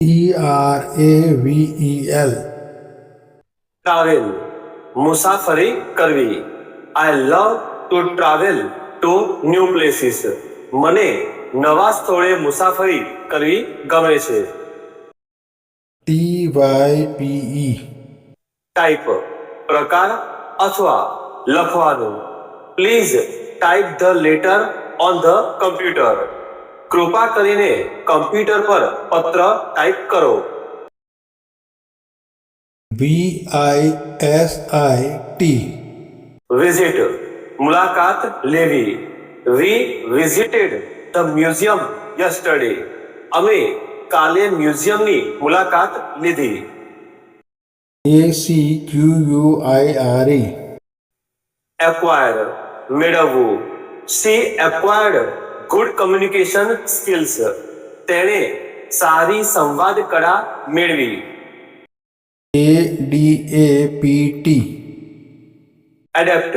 TRAVEL. Travel મુસાફરી કરવી. I love to travel to new places. મને નવા સ્થળે મુસાફરી કરવી ગમે છે. TYPE. ટાઈપ પ્રકાર અથવા લખવાનું. Please type the letter on the computer. કૃપા કરીને કમ્પ્યુટર પર પત્ર ટાઈપ કરો. VISIT. વિઝિટ મુલાકાત લેવી. વી વિઝિટેડ ધ મ્યુઝિયમ યસ્ટરડે. અમે કાલે મ્યુઝિયમની મુલાકાત લીધી. ACQUIRE. એક્વાયર મેળવવું. C acquired good communication skills. તેણે સારી સંવાદ કળા મેળવી. ADAPT. એડેપ્ટ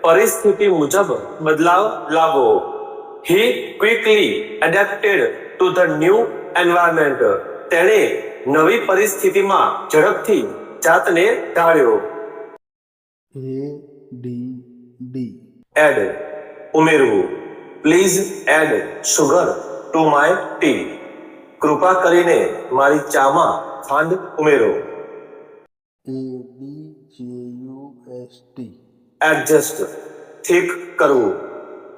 પરિસ્થિતિ મુજબ બદલાવ લાવવો. He quickly adapted to the new environment. તેણે નવી પરિસ્થિતિમાં ઝડપથી જાતને ઢાળ્યો. ADD. એડ ઉમેરવું. Please add sugar to my tea. કૃપા કરીને મારી ચામાં ખાંડ ઉમેરો. ADJUST. એડજસ્ટ ઠીક કરવું.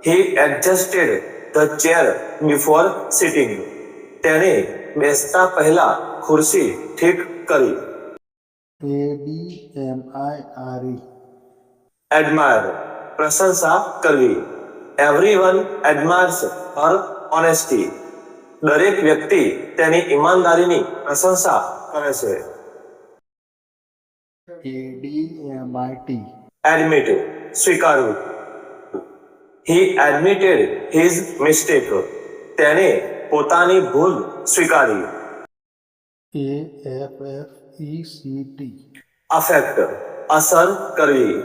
He adjusted the chair before sitting. તેણે બેસતા પહેલા ખુરશી ઠીક કરી. ADMIRE. એડમાયર પ્રશંસા કરવી. એવરીવન એડમાયર્સ હર ઓનેસ્ટી. દરેક વ્યક્તિ તેની ઈમાનદારીની પ્રશંસા કરે છે. ADMIT. એડમિટ સ્વીકારવું. હી એડમિટેડ હિઝ મિસ્ટેક. તેણે પોતાની ભૂલ સ્વીકારી. AFFECT. અફેક્ટ અસર કરવી.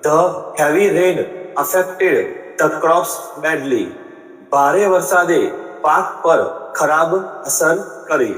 The heavy rain affected the crops badly. ભારે વરસાદે પાક પર ખરાબ અસર કરી.